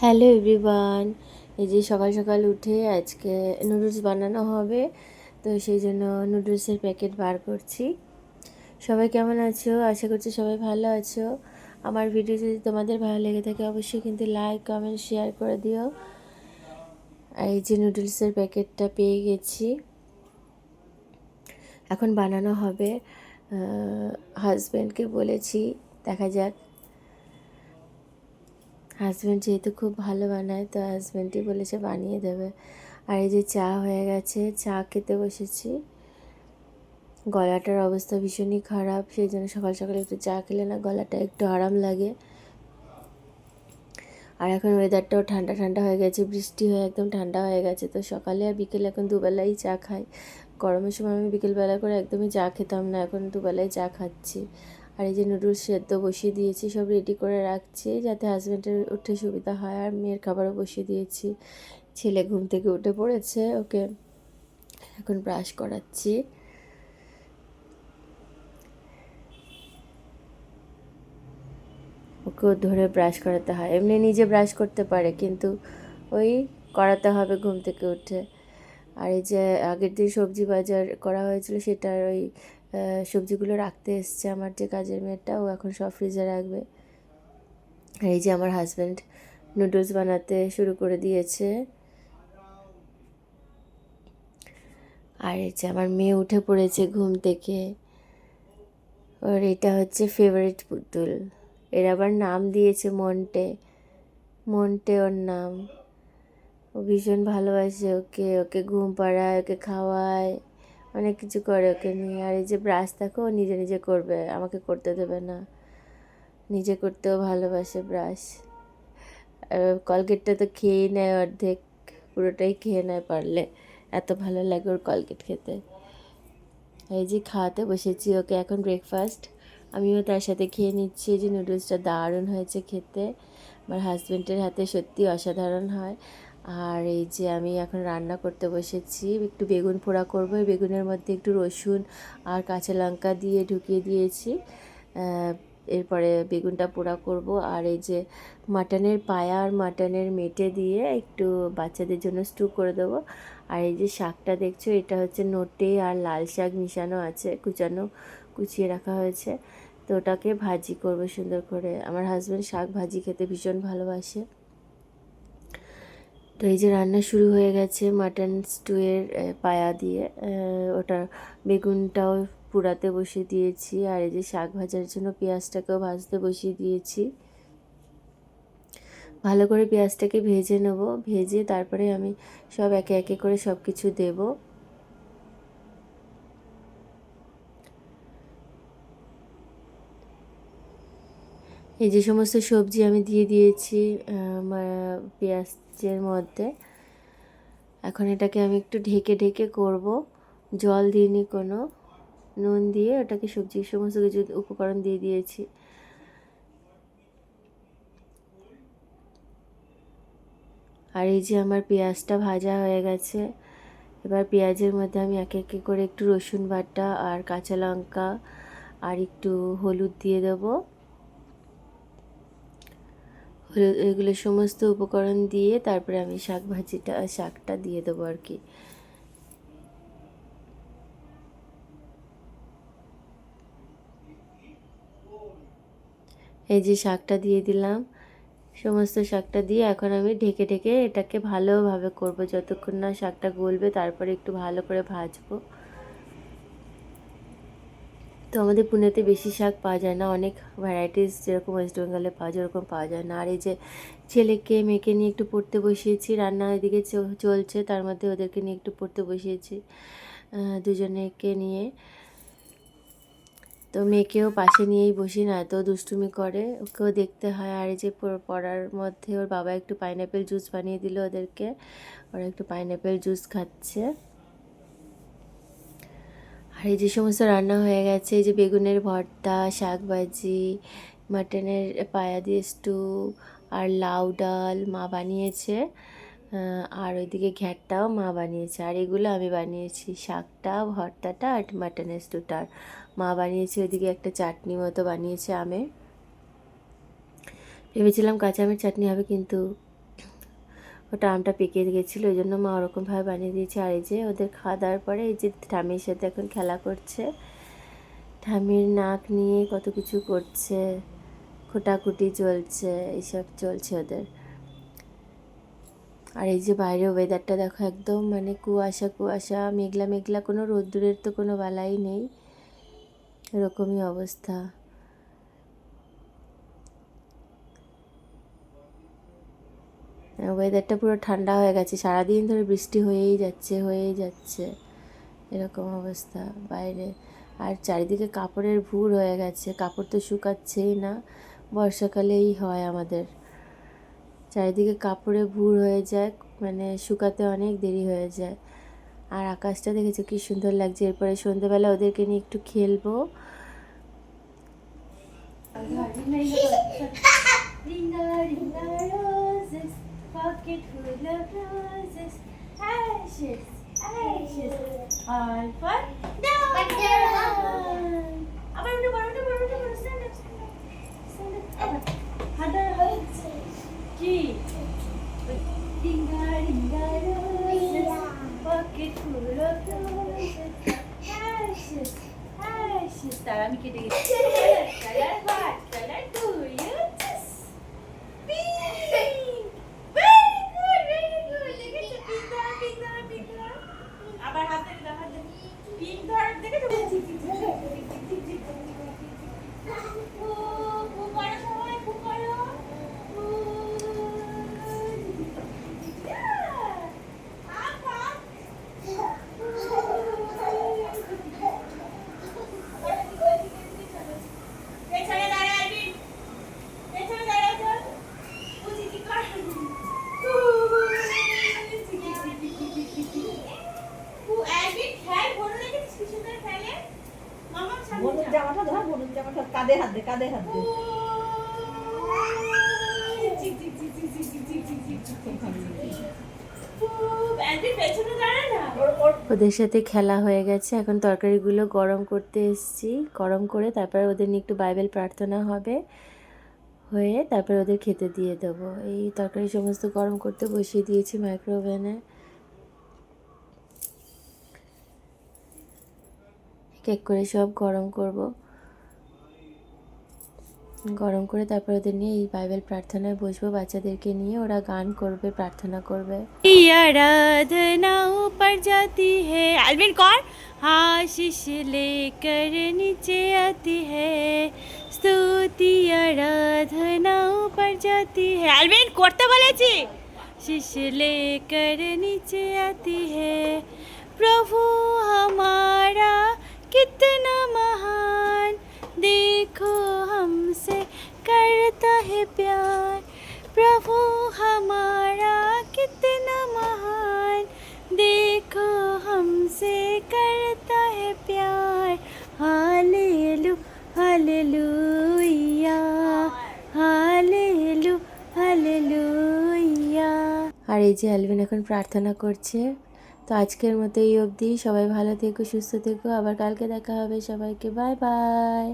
Hello everyone. এই যে সকাল সকাল উঠে আজকে নুডলস বানানো হবে, তো সেই জন্য নুডলসের প্যাকেট বার করছি। সবাই কেমন আছো? আশা করছি সবাই ভালো আছো। আমার ভিডিও যদি তোমাদের ভালো লেগে থাকে অবশ্যই কিন্তু লাইক কমেন্ট শেয়ার করে দিও। আর এই যে নুডলসের প্যাকেটটা পেয়ে গেছি, এখন বানানো হবে। হাজব্যান্ডকে বলেছি, দেখা যাক। হাজব্যান্ড যেহেতু খুব ভালো বানায়, তো হাজব্যান্ডই বলেছে বানিয়ে দেবে। আর এই যে চা হয়ে গেছে, চা খেতে বসেছি। গলাটার অবস্থা ভীষণই খারাপ, সেই জন্য সকাল সকাল একটু চা খেলে না গলাটা একটু আরাম লাগে। আর এখন ওয়েদারটাও ঠান্ডা ঠান্ডা হয়ে গেছে, বৃষ্টি হয়ে একদম ঠান্ডা হয়ে গেছে, তো সকালে আর বিকেলে এখন দুবেলাই চা খাই। গরমের সময় আমি বিকেলবেলা করে একদমই চা খেতাম না, এখন দুবেলাই চা খাচ্ছি। আর এই যে নুডলস সেদ্ধ বসিয়ে দিয়েছি, সব রেডি করে রাখছি যাতে হাজব্যান্ডের উঠতে সুবিধা হয়। আর মেয়ের খাবারও বসিয়ে দিয়েছি। ছেলে ঘুম থেকে উঠে পড়েছে, ওকে এখন ব্রাশ করাচ্ছি। ওকেও ধরে ব্রাশ করাতে হয়, এমনি নিজে ব্রাশ করতে পারে কিন্তু ওই করাতে হবে ঘুম থেকে উঠে। আর এই যে আগের দিন সবজি বাজার করা হয়েছিল, সেটার ওই সবজিগুলো রাখতে এসছে আমার যে কাজের মেয়েটা, ও এখন সব ফ্রিজে রাখবে। আর এই যে আমার হাজব্যান্ড নুডলস বানাতে শুরু করে দিয়েছে। আর এই যে আমার মেয়ে উঠে পড়েছে ঘুম থেকে। ওর এটা হচ্ছে ফেভারিট পুতুল, এর আবার নাম দিয়েছে মন্টে। মন্টে ওর নাম। ও ভীষণ ভালোবাসে ওকে, ওকে ঘুম পাড়ায়, ওকে খাওয়ায়, অনেক কিছু করে ওকে নিয়ে। আর এই যে ব্রাশ দেখো, ও নিজে নিজে করবে, আমাকে করতে দেবে না, নিজে করতেও ভালোবাসে ব্রাশ। কলগেটটা তো খেয়েই নেয় অর্ধেক, পুরোটাই খেয়ে নেয় পারলে, এত ভালো লাগে ওর কলগেট খেতে। এই যে খাওয়াতে বসেছি ওকে এখন ব্রেকফাস্ট, আমিও তার সাথে খেয়ে নিচ্ছি। এই যে নুডলসটা দারুণ হয়েছে খেতে, আমার হাজব্যান্ডের হাতে সত্যি অসাধারণ হয়। আর এই যে আমি এখন রান্না করতে বসেছি, একটু বেগুন পোড়া করবো। এই বেগুনের মধ্যে একটু রসুন আর কাঁচা লঙ্কা দিয়ে ঢুকিয়ে দিয়েছি। এরপরে বেগুনটা পোড়া করব। আর এই যে মাটনের পায়া আর মাটনের মেটে দিয়ে একটু বাচ্চাদের জন্য স্টু করে দেবো। আর এই যে শাকটা দেখছো, এটা হচ্ছে নোটে আর লাল শাক মিশানো আছে, কুচিয়ে রাখা হয়েছে, তো ওটাকে ভাজি করব সুন্দর করে। আমার হাজব্যান্ড শাক ভাজি খেতে ভীষণ ভালোবাসে। তো এই যে রান্না শুরু হয়ে গেছে মাটন স্টুয়ের পায়া দিয়ে, ওটা বেগুনটাও পুড়াতে বসিয়ে দিয়েছি। আর এই যে শাক ভাজার জন্য পেঁয়াজটাকেও ভাজতে বসিয়ে দিয়েছি। ভালো করে পেঁয়াজটাকে ভেজে নেব, ভেজে তারপরে আমি সব একে একে করে সব কিছু দেবো। এই যে সমস্ত সবজি আমি দিয়ে দিয়েছি পেঁয়াজের মধ্যে। এখন এটাকে আমি একটু ঢেকে ঢেকে করব, জল দিইনি কোনো, নুন দিয়ে ওটাকে সবজি সমস্ত কিছু উপকরণ দিয়ে দিয়েছি। আর এই যে আমার পেঁয়াজটা ভাজা হয়ে গেছে, এবার পেঁয়াজের মধ্যে আমি একে একে করে একটু রসুন বাটা আর কাঁচা লঙ্কা আর একটু হলুদ দিয়ে দেবো। হলুদ, এগুলো সমস্ত উপকরণ দিয়ে তারপরে আমি শাকটা দিয়ে দেবো আর কি। এই যে শাকটা দিয়ে দিলাম, সমস্ত শাকটা দিয়ে এখন আমি ঢেকে ঢেকে এটাকে ভালোভাবে করব, যতক্ষণ না শাকটা গলবে, তারপরে একটু ভালো করে ভাজবো। তো আমাদের পুনেতে বেশি শাক পাওয়া যায় না, অনেক ভ্যারাইটিস যেরকম ওয়েস্ট বেঙ্গলে পাওয়া যায় ওরকম পাওয়া যায় না। আর এই যে ছেলেকে মেয়েকে নিয়ে একটু পড়তে বসিয়েছি, রান্না এদিকে চলছে, তার মধ্যে ওদেরকে নিয়ে একটু পড়তে বসিয়েছি, দুজনেকে নিয়ে। তো মেয়েকেও পাশে নিয়েই বসি, না তো দুষ্টুমি করে, ওকেও দেখতে হয়। আর এই যে পড়ার মধ্যে ওর বাবা একটু পাইনঅ্যাপেল জুস বানিয়ে দিল ওদেরকে, ওরা একটু পাইনঅ্যাপেল জুস খাচ্ছে। আর এই যে সমস্ত রান্না হয়ে গেছে, এই যে বেগুনের ভর্তা, শাক ভাজি, মাটনের পায়া দিয়ে স্টু আর লাউ ডাল মা বানিয়েছে, আর ওইদিকে ঘ্যাটটাও মা বানিয়েছে, আর এগুলো আমি বানিয়েছি, শাকটা, ভর্তাটা আর মাটনের স্টুটা মা বানিয়েছে। ওইদিকে একটা চাটনি মতো বানিয়েছে আমের, ভেবেছিলাম কাঁচা আমের চাটনি হবে কিন্তু ওটা আমটা পেকে গেছিলো, ওই জন্য মা ওরকমভাবে বানিয়ে দিয়েছে। আর এই যে ওদের খাওয়া দাওয়ার পরে এই যে ঠামির সাথে এখন খেলা করছে, ঠামির নাক নিয়ে কত কিছু করছে, খোটাখুটি চলছে, এইসব চলছে ওদের। আর এই যে বাইরে ওয়েদারটা দেখো, একদম মানে কুয়াশা কুয়াশা, মেঘলা মেঘলা, কোনো রোদ্দুরের তো কোনো বালাই নেই, এরকমই অবস্থা। ওয়েদারটা পুরো ঠান্ডা হয়ে গেছে, সারাদিন ধরে বৃষ্টি হয়েই যাচ্ছে এরকম অবস্থা বাইরে। আর চারিদিকে কাপড়ের ভুর হয়ে গেছে, কাপড় তো শুকাচ্ছেই না, বর্ষাকালেই হয় আমাদের, চারিদিকে কাপড়ে ভুর হয়ে যায়, মানে শুকাতে অনেক দেরি হয়ে যায়। আর আকাশটা দেখেছো কি সুন্দর লাগছে। এরপরে সন্ধ্যেবেলা ওদেরকে নিয়ে একটু খেলবো। Pocket full of roses, ashes, ashes, all for the one. আবার উঠে বড় stand up. হাঁটা হচ্ছে কি? Ringa ringa roses, pocket full of roses, ashes, ashes. তারা আমি কেটে গেছি। Color what? Color do you choose? Pink. আবার হাত থেকে দাও, হাত থেকে পিন ধর, দেখে তো জামাটা ধর, বনুর জামাটা কাঁধে হাত দে, কাঁধে হাত দে। ওদের সাথে খেলা হয়ে গেছে, এখন তরকারিগুলো গরম করতে এসেছি, গরম করে তারপরে ওদের নিয়ে একটু বাইবেল প্রার্থনা হবে, হয়ে তারপরে ওদের খেতে দিয়ে দেবো। এই তরকারি সমস্ত গরম করতে বসিয়ে দিয়েছি মাইক্রোওভেনে, কেক করে সব গরম করব, গরম করে তারপর ওদের নিয়ে এই বাইবেল প্রার্থনায় বসবো, বাচ্চাদেরকে নিয়ে ওরা গান করবে, প্রার্থনা করবে। आराधना ऊपर जाती है, अलविन कौन, आशीष लेकर नीचे आती है, स्तुति आराधना ऊपर जाती है, अलविन করতে বলেছি, शीश लेकर नीचे आती है, प्रभु हमारा कितना महान, देखो हमसे करता है प्यार, प्रभु हमारा कितना महान, देखो हमसे करता है प्यार, हालेलु हालेलुया, हालेलु हालेलुया। আর এই যে অ্যালভিন এখন প্রার্থনা করছে। তো আজকের মতো এই অবধি, সবাই ভালো থেকো, সুস্থ থেকো, আবার কালকে দেখা হবে, সবাইকে বাই বাই।